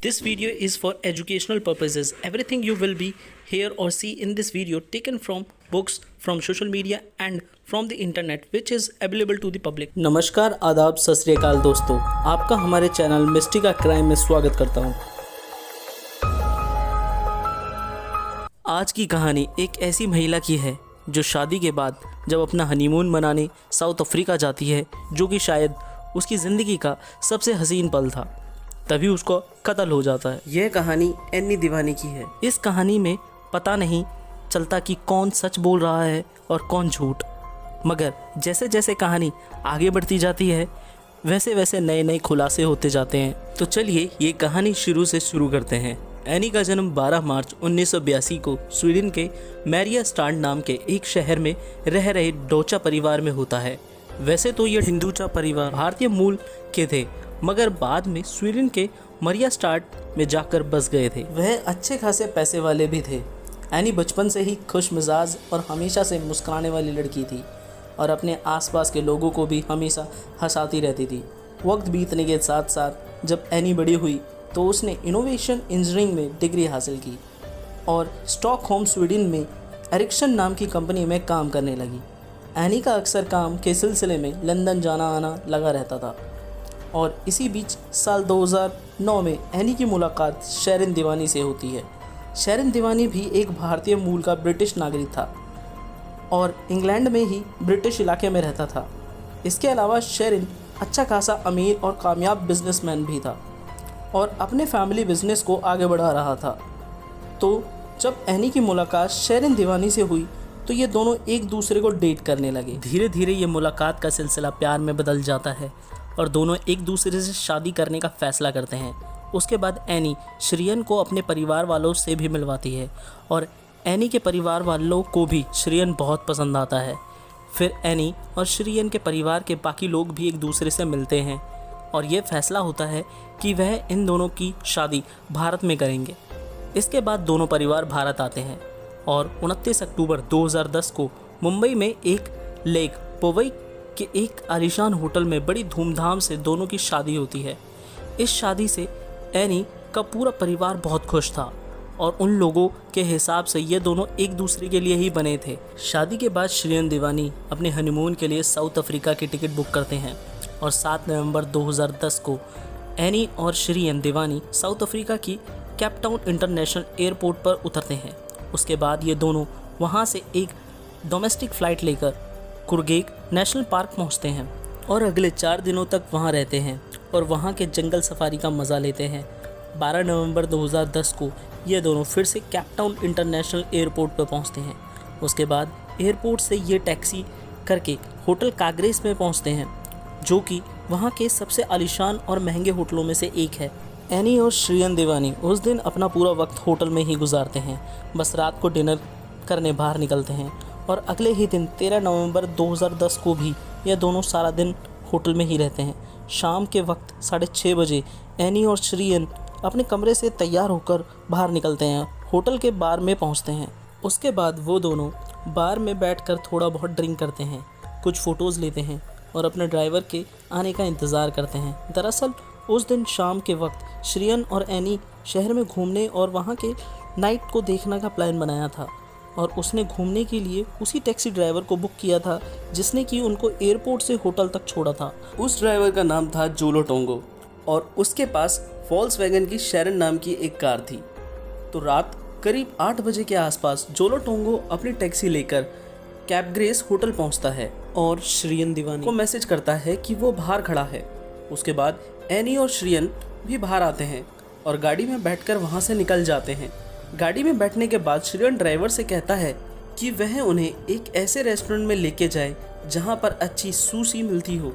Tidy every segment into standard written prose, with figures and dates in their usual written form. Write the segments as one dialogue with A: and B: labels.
A: This video is for educational purposes. Everything you will be hear or see in this video taken from books, from social media and from the internet which is available to the public. नमस्कार, आदाब, सत श्री अकाल दोस्तों, आपका हमारे channel Mystica crime में स्वागत करता हूं। आज की कहानी एक ऐसी महिला की है जो शादी के बाद जब अपना हनीमून मनाने साउथ अफ्रीका जाती है, जो कि शायद उसकी ज़िंदगी का सबसे हसीन पल था, तभी उसको कत्ल हो जाता है। यह कहानी एनी दीवानी की है। इस कहानी में पता नहीं चलता कि कौन सच बोल रहा है और कौन झूठ, मगर जैसे जैसे कहानी आगे बढ़ती जाती है वैसे वैसे नए नए खुलासे होते जाते हैं। तो चलिए ये कहानी शुरू से शुरू करते हैं। एनी का जन्म 12 मार्च 1982 को स्वीडन के मैरियास्टाड नाम के एक शहर में रह रहे डोचा परिवार में होता है। वैसे तो ये हिंदूचा परिवार भारतीय मूल के थे, मगर बाद में स्वीडन के मैरियास्टाड में जाकर बस गए थे। वह अच्छे खासे पैसे वाले भी थे। एनी बचपन से ही खुश मिजाज और हमेशा से मुस्कुराने वाली लड़की थी और अपने आसपास के लोगों को भी हमेशा हंसाती रहती थी। वक्त बीतने के साथ साथ जब एनी बड़ी हुई तो उसने इनोवेशन इंजीनियरिंग में डिग्री हासिल की और स्टॉकहोम स्वीडन में एरिक्सन नाम की कंपनी में काम करने लगी। एनी का अक्सर काम के सिलसिले में लंदन जाना आना लगा रहता था और इसी बीच साल 2009 में एनी की मुलाकात शेरिन दीवानी से होती है। शेरिन दीवानी भी एक भारतीय मूल का ब्रिटिश नागरिक था और इंग्लैंड में ही ब्रिटिश इलाके में रहता था। इसके अलावा शेरिन अच्छा खासा अमीर और कामयाब बिजनेसमैन भी था और अपने फैमिली बिजनेस को आगे बढ़ा रहा था। तो जब एनी की मुलाकात शेरिन दीवानी से हुई तो ये दोनों एक दूसरे को डेट करने लगे। धीरे धीरे ये मुलाकात का सिलसिला प्यार में बदल जाता है और दोनों एक दूसरे से शादी करने का फैसला करते हैं। उसके बाद एनी श्रियन को अपने परिवार वालों से भी मिलवाती है और एनी के परिवार वालों को भी श्रियन बहुत पसंद आता है। फिर एनी और श्रियन के परिवार के बाकी लोग भी एक दूसरे से मिलते हैं और ये फैसला होता है कि वह इन दोनों की शादी भारत में करेंगे। इसके बाद दोनों परिवार भारत आते हैं और 29 अक्टूबर 2010 को मुंबई में एक लेक पोवई के एक आलीशान होटल में बड़ी धूमधाम से दोनों की शादी होती है। इस शादी से एनी का पूरा परिवार बहुत खुश था और उन लोगों के हिसाब से ये दोनों एक दूसरे के लिए ही बने थे। शादी के बाद श्रियन दीवानी अपने हनीमून के लिए साउथ अफ्रीका की टिकट बुक करते हैं और 7 नवंबर 2010 को एनी और श्रियन दीवानी साउथ अफ्रीका की कैपटाउन इंटरनेशनल एयरपोर्ट पर उतरते हैं। उसके बाद ये दोनों वहाँ से एक डोमेस्टिक फ़्लाइट लेकर कुरगेक नेशनल पार्क पहुँचते हैं और अगले 4 दिनों तक वहाँ रहते हैं और वहाँ के जंगल सफारी का मज़ा लेते हैं। 12 नवंबर 2010 को ये दोनों फिर से कैपटाउन इंटरनेशनल एयरपोर्ट पर पहुँचते हैं। उसके बाद एयरपोर्ट से ये टैक्सी करके होटल काग्रेस में पहुँचते हैं, जो कि वहाँ के सबसे आलीशान और महंगे होटलों में से एक है। एनी और श्रियन दीवानी उस दिन अपना पूरा वक्त होटल में ही गुजारते हैं, बस रात को डिनर करने बाहर निकलते हैं और अगले ही दिन 13 नवंबर 2010 को भी ये दोनों सारा दिन होटल में ही रहते हैं। शाम के वक्त 6:30 बजे एनी और श्रियन अपने कमरे से तैयार होकर बाहर निकलते हैं, होटल के बार में पहुंचते हैं। उसके बाद वो दोनों बार में बैठकर थोड़ा बहुत ड्रिंक करते हैं, कुछ फ़ोटोज़ लेते हैं और अपने ड्राइवर के आने का इंतज़ार करते हैं। दरअसल उस दिन शाम के वक्त श्रियन और एनी शहर में घूमने और वहाँ के नाइट को देखने का प्लान बनाया था और उसने घूमने के लिए उसी टैक्सी ड्राइवर को बुक किया था जिसने कि उनको एयरपोर्ट से होटल तक छोड़ा था। उस ड्राइवर का नाम था जोलो टोंगो और उसके पास वॉल्क्सवैगन की शेरन नाम की एक कार थी। तो रात करीब 8 बजे के आसपास जोलो टोंगो अपनी टैक्सी लेकर कैपग्रेस होटल पहुंचता है और श्रियन दीवानी को मैसेज करता है कि वो बाहर खड़ा है। उसके बाद एनी और श्रियन भी बाहर आते हैं और गाड़ी में बैठकर वहाँ से निकल जाते हैं। गाड़ी में बैठने के बाद श्रियन ड्राइवर से कहता है कि वह उन्हें एक ऐसे रेस्टोरेंट में लेके जाए जहाँ पर अच्छी सुशी मिलती हो।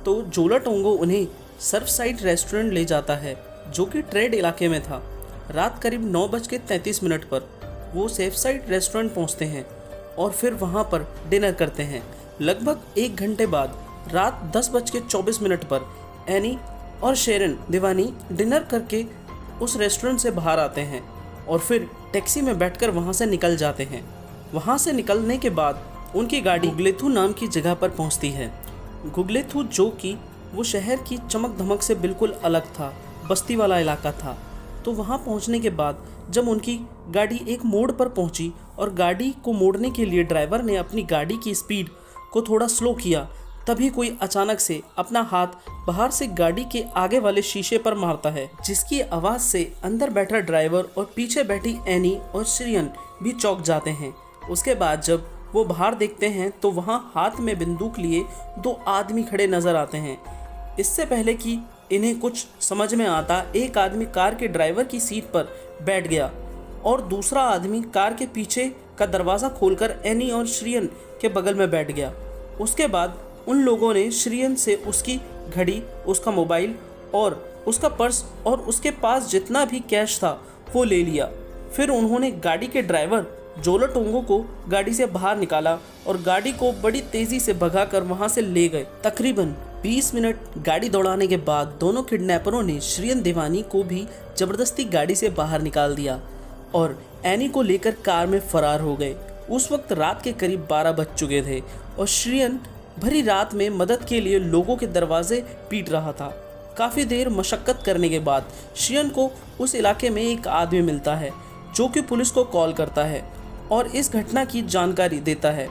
A: तो जोला टोंगो उन्हें सर्फ साइड रेस्टोरेंट ले जाता है जो कि ट्रेड इलाके में था। रात करीब 9:33 पर वो सेफ साइड रेस्टोरेंट पहुँचते हैं और फिर वहाँ पर डिनर करते हैं। लगभग 1 घंटे बाद रात 10:24 पर एनी और शेरिन दीवानी डिनर करके उस रेस्टोरेंट से बाहर आते हैं और फिर टैक्सी में बैठकर वहाँ से निकल जाते हैं। वहाँ से निकलने के बाद उनकी गाड़ी गुगलेथू नाम की जगह पर पहुँचती है। गुगलेथू जो कि वो शहर की चमक धमक से बिल्कुल अलग था। बस्ती वाला इलाका था। तो वहाँ पहुँचने के बाद जब उनकी गाड़ी एक मोड़ पर पहुँची और गाड़ी को मोड़ने के लिए ड्राइवर ने अपनी गाड़ी की स्पीड को थोड़ा स्लो किया, तभी कोई अचानक से अपना हाथ बाहर से गाड़ी के आगे वाले शीशे पर मारता है, जिसकी आवाज़ से अंदर बैठा ड्राइवर और पीछे बैठी एनी और श्रियन भी चौंक जाते हैं। उसके बाद जब वो बाहर देखते हैं तो वहाँ हाथ में बंदूक लिए 2 आदमी खड़े नज़र आते हैं। इससे पहले कि इन्हें कुछ समझ में आता, एक आदमी कार के ड्राइवर की सीट पर बैठ गया और दूसरा आदमी कार के पीछे का दरवाज़ा खोलकर एनी और श्रियन के बगल में बैठ गया। उसके बाद उन लोगों ने श्रियन से उसकी घड़ी, उसका मोबाइल और उसका पर्स और उसके पास जितना भी कैश था वो ले लिया। फिर उन्होंने गाड़ी के ड्राइवर जोलो टोंगो को गाड़ी से बाहर निकाला और गाड़ी को बड़ी तेज़ी से भगाकर वहां से ले गए। तकरीबन 20 मिनट गाड़ी दौड़ाने के बाद दोनों किडनैपरों ने श्रियन देवानी को भी ज़बरदस्ती गाड़ी से बाहर निकाल दिया और एनी को लेकर कार में फरार हो गए। उस वक्त रात के करीब 12 बज चुके थे और श्रियन भरी रात में मदद के लिए लोगों के दरवाजे पीट रहा था। काफ़ी देर मशक्क़त करने के बाद श्रियन को उस इलाके में एक आदमी मिलता है जो कि पुलिस को कॉल करता है और इस घटना की जानकारी देता है।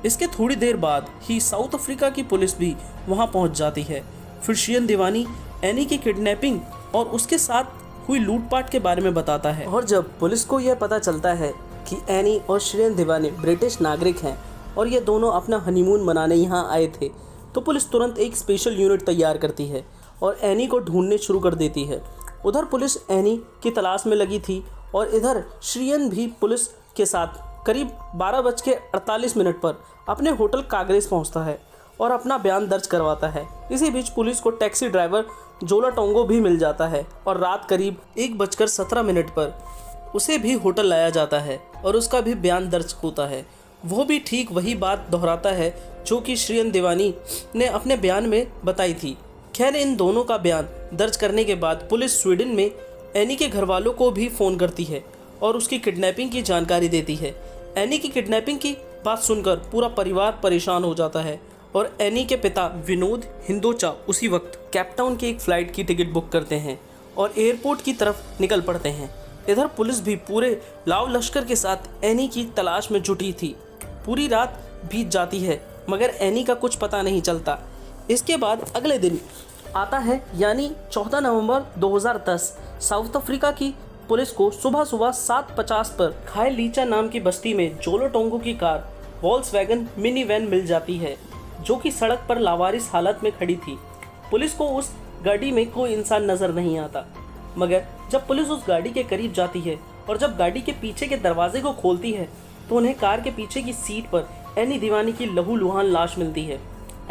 A: इसके थोड़ी देर बाद ही साउथ अफ्रीका की पुलिस भी वहां पहुंच जाती है। फिर श्रियन देवानी एनी की किडनैपिंग और उसके साथ हुई लूटपाट के बारे में बताता है और जब पुलिस को यह पता चलता है कि एनी और श्रियन देवानी ब्रिटिश नागरिक हैं और ये दोनों अपना हनीमून मनाने यहाँ आए थे, तो पुलिस तुरंत एक स्पेशल यूनिट तैयार करती है और एनी को ढूंढने शुरू कर देती है। उधर पुलिस एनी की तलाश में लगी थी और इधर श्रियन भी पुलिस के साथ करीब 12:48 पर अपने होटल कागरेज पहुंचता है और अपना बयान दर्ज करवाता है। इसी बीच पुलिस को टैक्सी ड्राइवर जोला टोंगो भी मिल जाता है और रात करीब 1:17 पर उसे भी होटल लाया जाता है और उसका भी बयान दर्ज होता है। वो भी ठीक वही बात दोहराता है जो कि श्रियन देवानी ने अपने बयान में बताई थी। खैर, इन दोनों का बयान दर्ज करने के बाद पुलिस स्वीडन में एनी के घर वालों को भी फ़ोन करती है और उसकी किडनैपिंग की जानकारी देती है। एनी की किडनैपिंग की बात सुनकर पूरा परिवार परेशान हो जाता है और एनी के पिता विनोद हिंदोचा उसी वक्त कैपटाउन की एक फ़्लाइट की टिकट बुक करते हैं और एयरपोर्ट की तरफ निकल पड़ते हैं। इधर पुलिस भी पूरे लाव लश्कर के साथ एनी की तलाश में जुटी थी। पूरी रात बीत जाती है मगर एनी का कुछ पता नहीं चलता। इसके बाद अगले दिन आता है, यानी 14 नवंबर 2010। साउथ अफ्रीका की पुलिस को सुबह 7:50 पर खाय लीचा नाम की बस्ती में जोलो टोंगो की कार वॉल्क्सवैगन मिनी वैन मिल जाती है जो कि सड़क पर लावारिस हालत में खड़ी थी। पुलिस को उस गाड़ी में कोई इंसान नजर नहीं आता, मगर जब पुलिस उस गाड़ी के करीब जाती है और जब गाड़ी के पीछे के दरवाजे को खोलती है तो उन्हें कार के पीछे की सीट पर एनी दीवानी की लहूलुहान लाश मिलती है।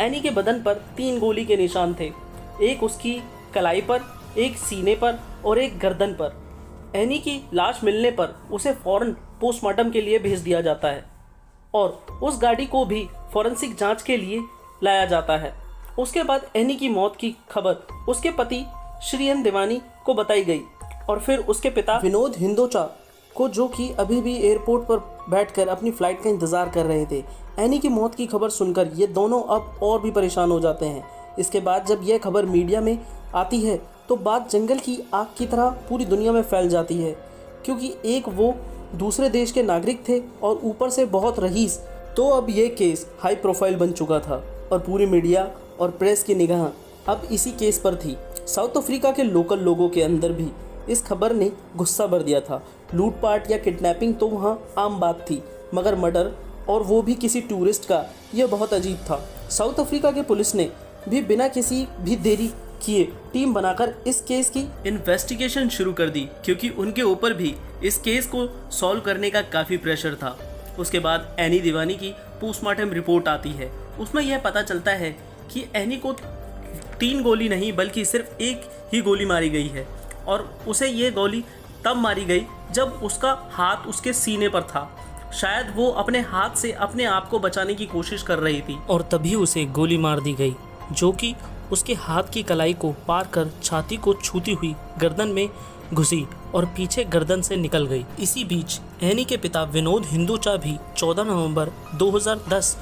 A: एनी के बदन पर 3 गोली के निशान थे, एक उसकी कलाई पर, एक सीने पर और एक गर्दन पर। एनी की लाश मिलने पर उसे फौरन पोस्टमार्टम के लिए भेज दिया जाता है और उस गाड़ी को भी फॉरेंसिक जांच के लिए लाया जाता है। उसके बाद एनी की मौत की खबर उसके पति श्रियन देवानी को बताई गई और फिर उसके पिता विनोद हिंदोचा को, जो कि अभी भी एयरपोर्ट पर बैठकर अपनी फ़्लाइट का इंतज़ार कर रहे थे। एनी की मौत की खबर सुनकर ये दोनों अब और भी परेशान हो जाते हैं। इसके बाद जब यह खबर मीडिया में आती है तो बात जंगल की आग की तरह पूरी दुनिया में फैल जाती है, क्योंकि एक वो दूसरे देश के नागरिक थे और ऊपर से बहुत रईस। तो अब ये केस हाई प्रोफाइल बन चुका था और पूरी मीडिया और प्रेस की निगाह अब इसी केस पर थी। साउथ अफ्रीका के लोकल लोगों के अंदर भी इस खबर ने गुस्सा भर दिया था। लूटपाट या किडनैपिंग तो वहाँ आम बात थी, मगर मर्डर, और वो भी किसी टूरिस्ट का, यह बहुत अजीब था। साउथ अफ्रीका के पुलिस ने भी बिना किसी भी देरी किए टीम बनाकर इस केस की इन्वेस्टिगेशन शुरू कर दी, क्योंकि उनके ऊपर भी इस केस को सॉल्व करने का काफ़ी प्रेशर था। उसके बाद एनी दीवानी की पोस्टमार्टम रिपोर्ट आती है। उसमें यह पता चलता है कि एनी को 3 गोली नहीं बल्कि सिर्फ एक ही गोली मारी गई है और उसे ये गोली तब मारी गई जब उसका हाथ उसके सीने पर था। शायद वो अपने हाथ से अपने आप को बचाने की कोशिश कर रही थी और तभी उसे गोली मार दी गई, जो कि उसके हाथ की कलाई को पार कर छाती को छूती हुई गर्दन में घुसी और पीछे गर्दन से निकल गई। इसी बीच एनी के पिता विनोद हिंदोचा भी 14 नवंबर 2010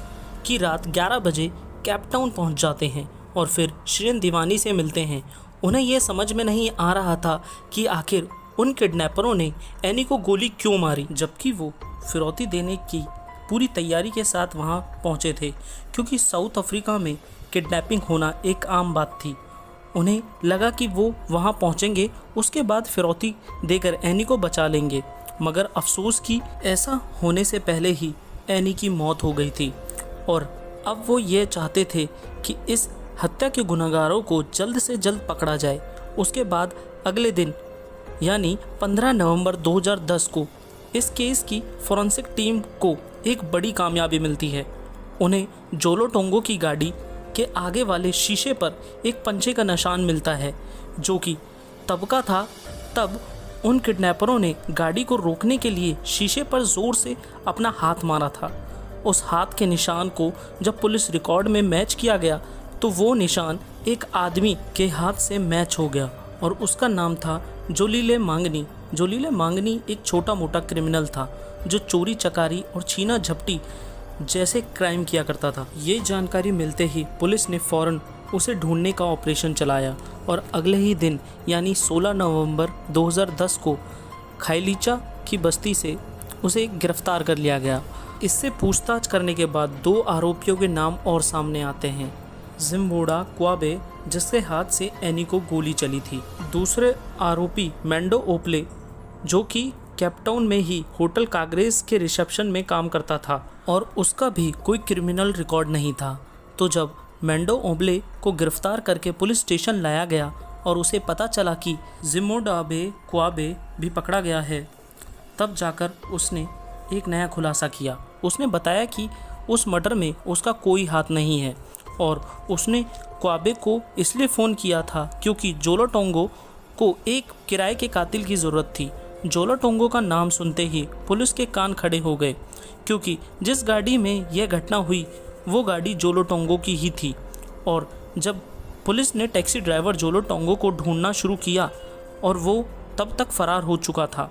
A: की रात 11 बजे कैपटाउन पहुंच जाते हैं और फिर श्रियन दीवानी से मिलते हैं उन्हें यह समझ में नहीं आ रहा था कि आखिर उन किडनैपरों ने एनी को गोली क्यों मारी, जबकि वो फिरौती देने की पूरी तैयारी के साथ वहां पहुंचे थे, क्योंकि साउथ अफ्रीका में किडनैपिंग होना एक आम बात थी। उन्हें लगा कि वो वहां पहुंचेंगे, उसके बाद फिरौती देकर एनी को बचा लेंगे, मगर अफसोस कि ऐसा होने से पहले ही एनी की मौत हो गई थी। और अब वो ये चाहते थे कि इस हत्या के गुनहगारों को जल्द से जल्द पकड़ा जाए। उसके बाद अगले दिन यानी 15 नवंबर 2010 को इस केस की फॉरेंसिक टीम को एक बड़ी कामयाबी मिलती है। उन्हें जोलो टोंगो की गाड़ी के आगे वाले शीशे पर एक पंचे का निशान मिलता है, जो कि तब का था। तब उन किडनैपरों ने गाड़ी को रोकने के लिए शीशे पर ज़ोर से अपना हाथ मारा था। उस हाथ के निशान को जब पुलिस रिकॉर्ड में मैच किया गया तो वो निशान एक आदमी के हाथ से मैच हो गया और उसका नाम था जोलीले मांगनी। जोलीले मांगनी एक छोटा मोटा क्रिमिनल था जो चोरी चकारी और छीना झपटी जैसे क्राइम किया करता था। ये जानकारी मिलते ही पुलिस ने फ़ौरन उसे ढूंढने का ऑपरेशन चलाया और अगले ही दिन यानी 16 नवंबर 2010 को खाइलीचा की बस्ती से उसे गिरफ्तार कर लिया गया। इससे पूछताछ करने के बाद 2 आरोपियों के नाम और सामने आते हैं। जिम्बोडा क्वाबे, जिसके हाथ से एनी को गोली चली थी। दूसरे आरोपी मैंडो ओपले, जो कि केपटाउन में ही होटल काग्रेस के रिसेप्शन में काम करता था और उसका भी कोई क्रिमिनल रिकॉर्ड नहीं था। तो जब मैंडो ओबले को गिरफ्तार करके पुलिस स्टेशन लाया गया और उसे पता चला कि जिम्बोडाबे क्वाबे भी पकड़ा गया है, तब जाकर उसने एक नया खुलासा किया। उसने बताया कि उस मर्डर में उसका कोई हाथ नहीं है और उसने क्वाबे को इसलिए फ़ोन किया था क्योंकि जोलो टोंगो को एक किराए के कातिल की ज़रूरत थी। जोलो टोंगो का नाम सुनते ही पुलिस के कान खड़े हो गए, क्योंकि जिस गाड़ी में यह घटना हुई वो गाड़ी जोलो टोंगो की ही थी। और जब पुलिस ने टैक्सी ड्राइवर जोलो टोंगो को ढूंढना शुरू किया और वो तब तक फरार हो चुका था।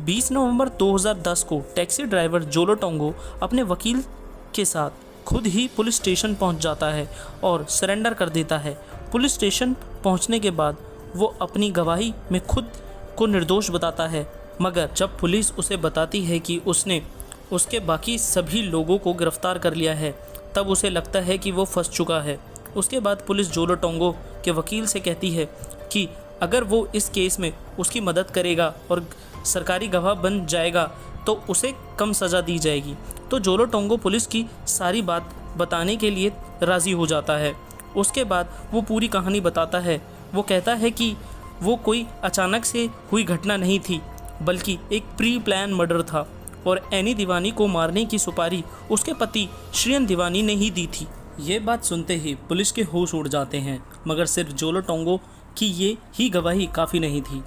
A: 20 नवंबर 2010 को टैक्सी ड्राइवर जोलो टोंगो अपने वकील के साथ खुद ही पुलिस स्टेशन पहुंच जाता है और सरेंडर कर देता है। पुलिस स्टेशन पहुंचने के बाद वो अपनी गवाही में खुद को निर्दोष बताता है, मगर जब पुलिस उसे बताती है कि उसने उसके बाकी सभी लोगों को गिरफ्तार कर लिया है, तब उसे लगता है कि वो फंस चुका है। उसके बाद पुलिस जोलो टोंगो के वकील से कहती है कि अगर वो इस केस में उसकी मदद करेगा और सरकारी गवाह बन जाएगा तो उसे कम सज़ा दी जाएगी। तो जोलो टोंगो पुलिस की सारी बात बताने के लिए राज़ी हो जाता है। उसके बाद वो पूरी कहानी बताता है। वो कहता है कि वो कोई अचानक से हुई घटना नहीं थी, बल्कि एक प्री प्लान मर्डर था और एनी दीवानी को मारने की सुपारी उसके पति श्रियन दीवानी ने ही दी थी। ये बात सुनते ही पुलिस के होश उड़ जाते हैं, मगर सिर्फ जोलो टोंगो की ये ही गवाही काफ़ी नहीं थी।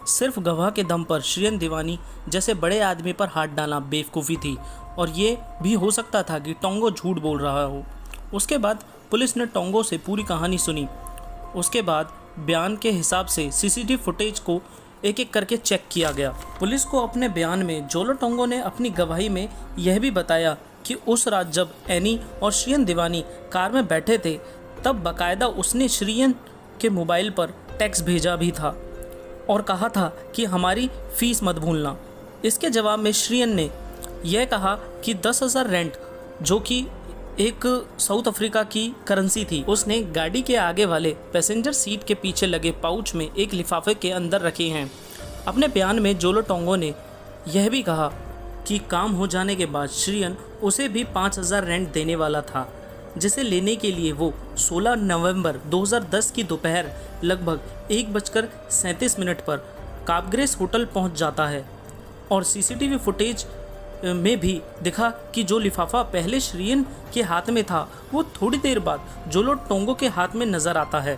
A: सिर्फ गवाह के दम पर श्रियन दीवानी जैसे बड़े आदमी पर हाथ डालना बेवकूफ़ी थी और ये भी हो सकता था कि टोंगो झूठ बोल रहा हो। उसके बाद पुलिस ने टोंगो से पूरी कहानी सुनी। उसके बाद बयान के हिसाब से सीसीटीवी फुटेज को एक एक करके चेक किया गया। पुलिस को अपने बयान में जोलो टोंगो ने अपनी गवाही में यह भी बताया कि उस रात जब एनी और श्रियन दीवानी कार में बैठे थे, तब बाकायदा उसने श्रियन के मोबाइल पर टेक्स्ट भेजा भी था और कहा था कि हमारी फ़ीस मत भूलना। इसके जवाब में श्रियन ने यह कहा कि 10,000 रेंट, जो कि एक साउथ अफ्रीका की करेंसी थी, उसने गाड़ी के आगे वाले पैसेंजर सीट के पीछे लगे पाउच में एक लिफाफे के अंदर रखे हैं। अपने बयान में जोलो टोंगो ने यह भी कहा कि काम हो जाने के बाद श्रियन उसे भी 5,000 रेंट देने वाला था, जिसे लेने के लिए वो 16 नवंबर 2010 की दोपहर लगभग 1:37 पर काबग्रेस होटल पहुंच जाता है। और सीसीटीवी फुटेज में भी दिखा कि जो लिफाफा पहले श्रियन के हाथ में था वो थोड़ी देर बाद जोलो टोंगो के हाथ में नज़र आता है।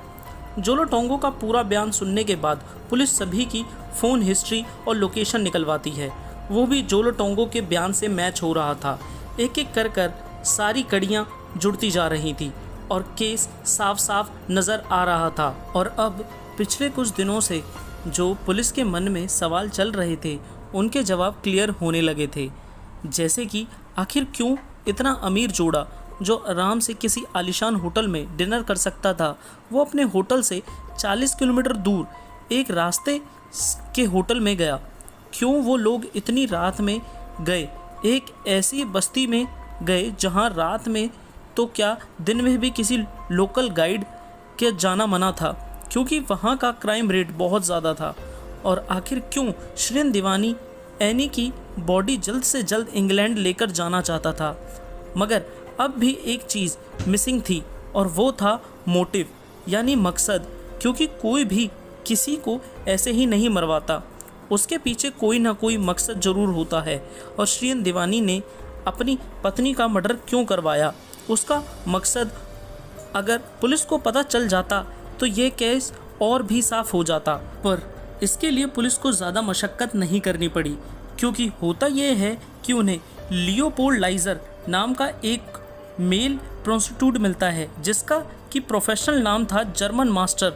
A: जोलो टोंगो का पूरा बयान सुनने के बाद पुलिस सभी की फ़ोन हिस्ट्री और लोकेशन निकलवाती है। वो भी जोलो टोंगो के बयान से मैच हो रहा था। एक एक कर सारी कड़ियाँ जुड़ती जा रही थी और केस साफ साफ नज़र आ रहा था। और अब पिछले कुछ दिनों से जो पुलिस के मन में सवाल चल रहे थे, उनके जवाब क्लियर होने लगे थे। जैसे कि आखिर क्यों इतना अमीर जोड़ा जो आराम से किसी आलीशान होटल में डिनर कर सकता था, वो अपने होटल से 40 किलोमीटर दूर एक रास्ते के होटल में गया। क्यों वो लोग इतनी रात में गए, एक ऐसी बस्ती में गए जहां रात में तो क्या दिन में भी किसी लोकल गाइड के जाना मना था, क्योंकि वहां का क्राइम रेट बहुत ज़्यादा था। और आखिर क्यों शिरीन दीवानी एनी की बॉडी जल्द से जल्द इंग्लैंड लेकर जाना चाहता था, मगर अब भी एक चीज़ मिसिंग थी और वो था मोटिव यानी मकसद, क्योंकि कोई भी किसी को ऐसे ही नहीं मरवाता, उसके पीछे कोई ना कोई मकसद ज़रूर होता है। और शिरीन दीवानी ने अपनी पत्नी का मर्डर क्यों करवाया, उसका मकसद अगर पुलिस को पता चल जाता तो ये केस और भी साफ हो जाता, पर इसके लिए पुलिस को ज़्यादा मशक्क़त नहीं करनी पड़ी, क्योंकि होता ये है कि उन्हें लियोपोल्ड लाइजर नाम का एक मेल प्रोस्टिट्यूट मिलता है जिसका कि प्रोफेशनल नाम था जर्मन मास्टर।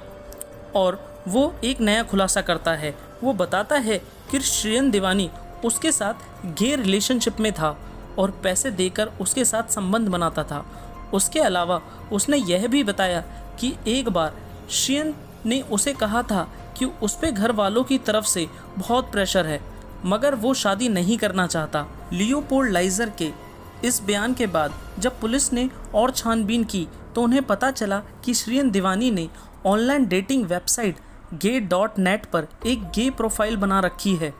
A: और वो एक नया खुलासा करता है। वो बताता है कि शिरीन दीवानी उसके साथ गे रिलेशनशिप में था और पैसे देकर उसके साथ संबंध बनाता था। उसके अलावा उसने यह भी बताया कि एक बार शिरीन ने उसे कहा था कि उस पे घर वालों की तरफ से बहुत प्रेशर है, मगर वो शादी नहीं करना चाहता। लियोपोल्ड लाइजर के इस बयान के बाद जब पुलिस ने और छानबीन की तो उन्हें पता चला कि शिरीन दीवानी ने ऑनलाइन डेटिंग वेबसाइट gay.net पर एक गे प्रोफाइल बना रखी है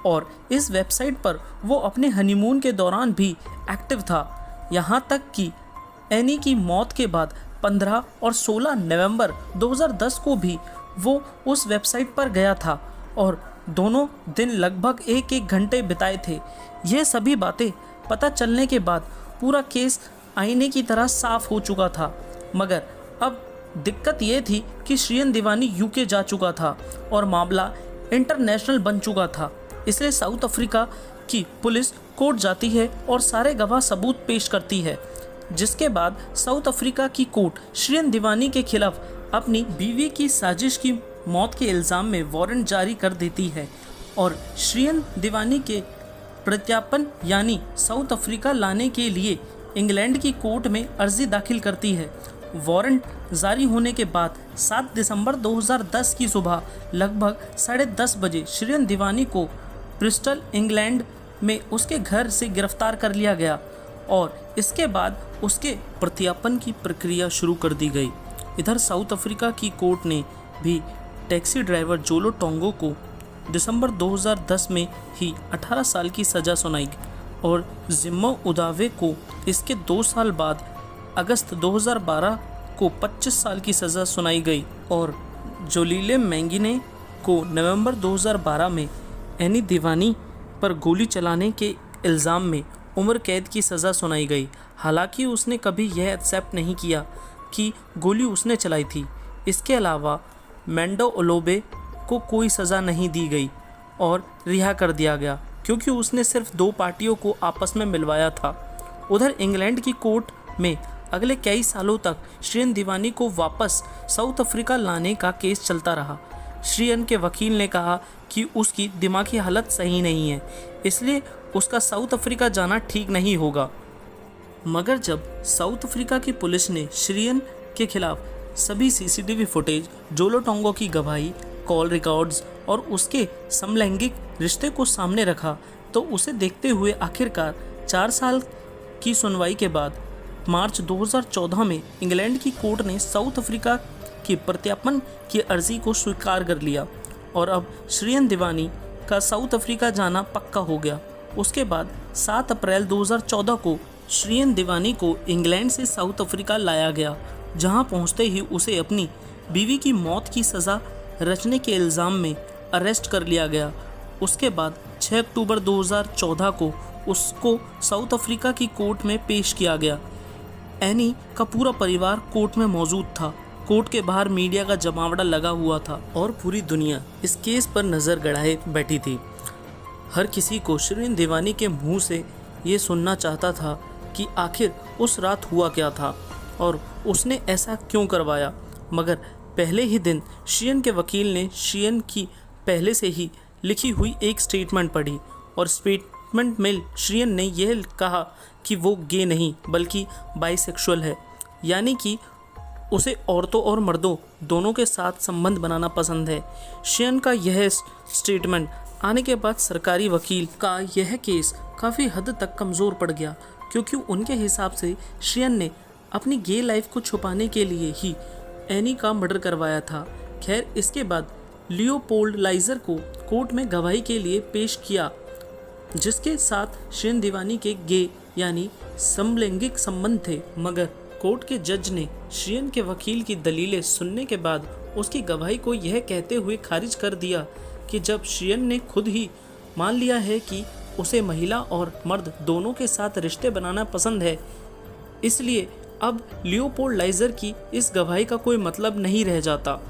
A: और इस वेबसाइट पर वो अपने हनीमून के दौरान भी एक्टिव था। यहाँ तक कि एनी की मौत के बाद 15 और 16 नवंबर 2010 को भी वो उस वेबसाइट पर गया था और दोनों दिन लगभग एक घंटे बिताए थे। ये सभी बातें पता चलने के बाद पूरा केस आईने की तरह साफ हो चुका था, मगर अब दिक्कत ये थी कि शिरीन दीवानी यूके जा चुका था और मामला इंटरनेशनल बन चुका था। इसलिए साउथ अफ्रीका की पुलिस कोर्ट जाती है और सारे गवाह सबूत पेश करती है, जिसके बाद साउथ अफ्रीका की कोर्ट शिरीन दीवानी के खिलाफ अपनी बीवी की साजिश की मौत के इल्ज़ाम में वारंट जारी कर देती है और शिरीन दीवानी के प्रत्यार्पण यानी साउथ अफ्रीका लाने के लिए इंग्लैंड की कोर्ट में अर्जी दाखिल करती है। वारंट जारी होने के बाद 7 दिसंबर 2010 की सुबह लगभग 10:30 बजे शिरीन दीवानी को ब्रिस्टल इंग्लैंड में उसके घर से गिरफ्तार कर लिया गया और इसके बाद उसके प्रत्यार्पण की प्रक्रिया शुरू कर दी गई। इधर साउथ अफ्रीका की कोर्ट ने भी टैक्सी ड्राइवर जोलो टोंगो को दिसंबर 2010 में ही 18 साल की सज़ा सुनाई और जिम्मो उदावे को इसके 2 साल बाद अगस्त 2012 को 25 साल की सज़ा सुनाई गई और जोलीले मैंगिने को नवंबर 2012 में एनी दीवानी पर गोली चलाने के इल्ज़ाम में उम्र कैद की सज़ा सुनाई गई। हालांकि उसने कभी यह एक्सेप्ट नहीं किया कि गोली उसने चलाई थी। इसके अलावा मैंडो ओलोबे को कोई सज़ा नहीं दी गई और रिहा कर दिया गया क्योंकि उसने सिर्फ 2 पार्टियों को आपस में मिलवाया था। उधर इंग्लैंड की कोर्ट में अगले कई सालों तक शिरीन दीवानी को वापस साउथ अफ्रीका लाने का केस चलता रहा। शिरीन के वकील ने कहा कि उसकी दिमागी हालत सही नहीं है, इसलिए उसका साउथ अफ्रीका जाना ठीक नहीं होगा। मगर जब साउथ अफ्रीका की पुलिस ने शिरीन के खिलाफ सभी सीसीटीवी फुटेज, जोलो टोंगो की गवाही, कॉल रिकॉर्ड्स और उसके समलैंगिक रिश्ते को सामने रखा तो उसे देखते हुए आखिरकार 4 साल की सुनवाई के बाद मार्च 2014 में इंग्लैंड की कोर्ट ने साउथ अफ्रीका के प्रत्यार्पण की अर्जी को स्वीकार कर लिया और अब शिरीन दीवानी का साउथ अफ्रीका जाना पक्का हो गया। उसके बाद 7 अप्रैल 2014 को शिरीन दीवानी को इंग्लैंड से साउथ अफ्रीका लाया गया, जहां पहुंचते ही उसे अपनी बीवी की मौत की सज़ा रचने के इल्ज़ाम में अरेस्ट कर लिया गया। उसके बाद 6 अक्टूबर 2014 को उसको साउथ अफ्रीका की कोर्ट में पेश किया गया। एनी का पूरा परिवार कोर्ट में मौजूद था। कोर्ट के बाहर मीडिया का जमावड़ा लगा हुआ था और पूरी दुनिया इस केस पर नज़र गड़ाए बैठी थी। हर किसी को शिरीन दीवानी के मुंह से ये सुनना चाहता था कि आखिर उस रात हुआ क्या था और उसने ऐसा क्यों करवाया। मगर पहले ही दिन शिरीन के वकील ने शिरीन की पहले से ही लिखी हुई एक स्टेटमेंट पढ़ी और स्टेटमेंट में शिरीन ने यह कहा कि वो गे नहीं बल्कि बाइसेक्सुअल है, यानी कि उसे औरतों और मर्दों दोनों के साथ संबंध बनाना पसंद है। शियन का यह स्टेटमेंट आने के बाद सरकारी वकील का यह केस काफ़ी हद तक कमज़ोर पड़ गया, क्योंकि उनके हिसाब से शियन ने अपनी गे लाइफ को छुपाने के लिए ही एनी का मर्डर करवाया था। खैर, इसके बाद लियोपोल्ड लाइजर को कोर्ट में गवाही के लिए पेश किया, जिसके साथ शियन दीवानी के गे यानी समलैंगिक संबंध थे। मगर कोर्ट के जज ने शियन के वकील की दलीलें सुनने के बाद उसकी गवाही को यह कहते हुए खारिज कर दिया कि जब शियन ने खुद ही मान लिया है कि उसे महिला और मर्द दोनों के साथ रिश्ते बनाना पसंद है, इसलिए अब लियोपोल्ड लाइजर की इस गवाही का कोई मतलब नहीं रह जाता।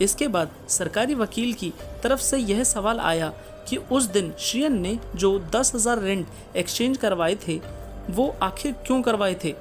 A: इसके बाद सरकारी वकील की तरफ से यह सवाल आया कि उस दिन शियन ने जो 10,000 रेंट एक्सचेंज करवाए थे वो आखिर क्यों करवाए थे,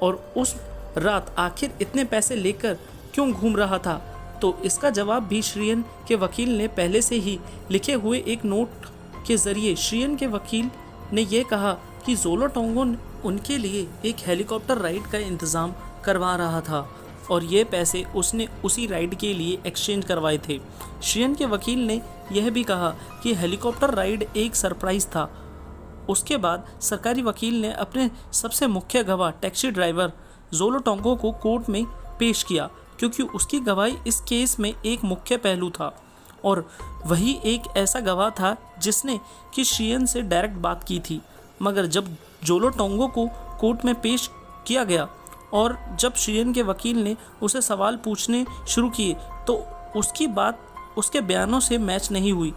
A: और उस रात आखिर इतने पैसे लेकर क्यों घूम रहा था। तो इसका जवाब भी शियन के वकील ने पहले से ही लिखे हुए एक नोट के ज़रिए शियन के वकील ने यह कहा कि ज़ोलो टोंगो उनके लिए एक हेलीकॉप्टर राइड का इंतज़ाम करवा रहा था और ये पैसे उसने उसी राइड के लिए एक्सचेंज करवाए थे। शियन के वकील ने यह भी कहा कि हेलीकॉप्टर राइड एक सरप्राइज़ था। उसके बाद सरकारी वकील ने अपने सबसे मुख्य गवाह टैक्सी ड्राइवर ज़ोलो टोंगो को कोर्ट में पेश किया, क्योंकि उसकी गवाही इस केस में एक मुख्य पहलू था और वही एक ऐसा गवाह था जिसने कि शियन से डायरेक्ट बात की थी। मगर जब ज़ोलो टोंगो को कोर्ट में पेश किया गया और जब शियन के वकील ने उसे सवाल पूछने शुरू किए तो उसकी बात उसके बयानों से मैच नहीं हुई।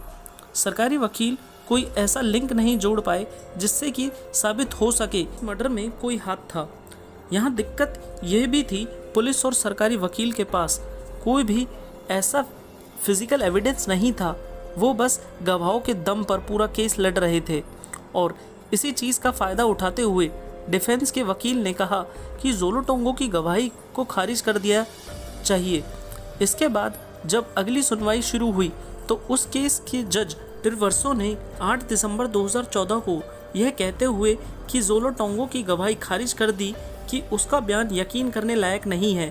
A: सरकारी वकील कोई ऐसा लिंक नहीं जोड़ पाए जिससे कि साबित हो सके मर्डर में कोई हाथ था। यहाँ दिक्कत यह भी थी, पुलिस और सरकारी वकील के पास कोई भी ऐसा फिजिकल एविडेंस नहीं था। वो बस गवाहों के दम पर पूरा केस लड़ रहे थे और इसी चीज़ का फ़ायदा उठाते हुए डिफेंस के वकील ने कहा कि ज़ोलो टोंगो की गवाही को खारिज कर दिया चाहिए। इसके बाद जब अगली सुनवाई शुरू हुई तो उस केस के जज टिरवर्सो ने 8 दिसंबर 2014 को यह कहते हुए कि ज़ोलो टोंगो की गवाही खारिज कर दी कि उसका बयान यकीन करने लायक नहीं है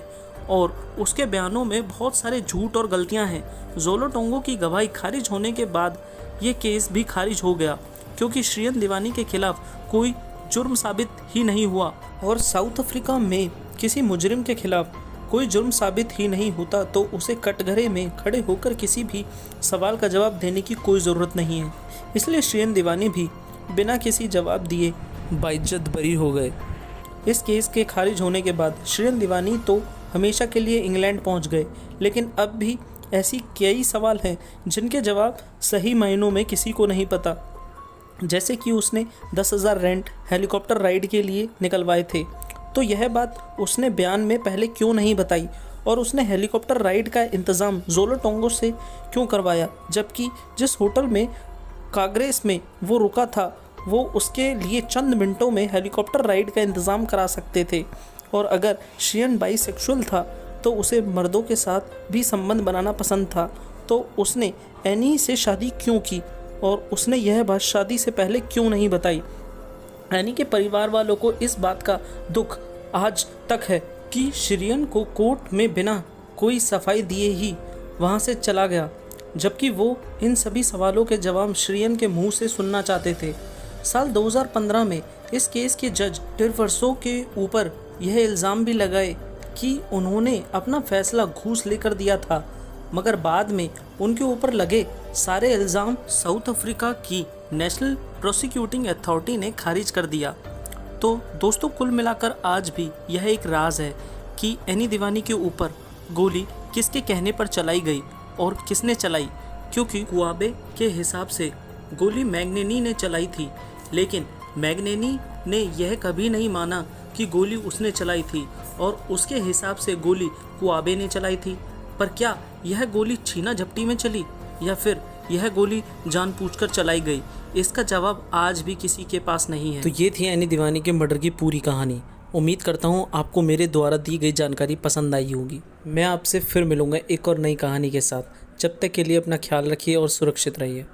A: और उसके बयानों में बहुत सारे झूठ और गलतियां हैं। ज़ोलो टोंगो की गवाही खारिज होने के बाद ये केस भी खारिज हो गया, क्योंकि शियन दीवानी के खिलाफ कोई जुर्म साबित ही नहीं हुआ और साउथ अफ्रीका में किसी मुजरिम के खिलाफ कोई जुर्म साबित ही नहीं होता तो उसे कटघरे में खड़े होकर किसी भी सवाल का जवाब देने की कोई ज़रूरत नहीं है। इसलिए शियन दीवानी भी बिना किसी जवाब दिए बाइज्जत बरी हो गए। इस केस के खारिज होने के बाद शियन दीवानी तो हमेशा के लिए इंग्लैंड पहुंच गए, लेकिन अब भी ऐसी कई सवाल हैं जिनके जवाब सही मायनों में किसी को नहीं पता। जैसे कि उसने 10,000 रेंट हेलीकॉप्टर राइड के लिए निकलवाए थे, तो यह बात उसने बयान में पहले क्यों नहीं बताई, और उसने हेलीकॉप्टर राइड का इंतज़ाम ज़ोलो टोंगो से क्यों करवाया, जबकि जिस होटल में कांग्रेस में वो रुका था वो उसके लिए चंद मिनटों में हेलीकॉप्टर राइड का इंतज़ाम करा सकते थे। और अगर शियन बाइसेक्सुअल था तो उसे मर्दों के साथ भी संबंध बनाना पसंद था, तो उसने एनी से शादी क्यों की और उसने यह बात शादी से पहले क्यों नहीं बताई। एनी के परिवार वालों को इस बात का दुख आज तक है कि शियन को कोर्ट में बिना कोई सफाई दिए ही वहां से चला गया, जबकि वो इन सभी सवालों के जवाब शियन के मुंह से सुनना चाहते थे। साल 2015 में इस केस के जज टिरवर्सो के ऊपर यह इल्ज़ाम भी लगाए कि उन्होंने अपना फैसला घूस लेकर दिया था, मगर बाद में उनके ऊपर लगे सारे इल्ज़ाम साउथ अफ्रीका की नेशनल प्रोसिक्यूटिंग अथॉरिटी ने खारिज कर दिया। तो दोस्तों, कुल मिलाकर आज भी यह एक राज है कि एनी दीवानी के ऊपर गोली किसके कहने पर चलाई गई और किसने चलाई, क्योंकि कुआबे के हिसाब से गोली मैग्नेनी ने चलाई थी, लेकिन मैग्नेनी ने यह कभी नहीं माना कि गोली उसने चलाई थी और उसके हिसाब से गोली कुआबे ने चलाई थी। पर क्या यह गोली छीना झपटी में चली या फिर यह गोली जानबूझकर चलाई गई, इसका जवाब आज भी किसी के पास नहीं है। तो ये थी एनी दीवानी के मर्डर की पूरी कहानी। उम्मीद करता हूँ आपको मेरे द्वारा दी गई जानकारी पसंद आई होगी। मैं आपसे फिर मिलूँगा एक और नई कहानी के साथ। जब तक के लिए अपना ख्याल रखिए और सुरक्षित रहिए।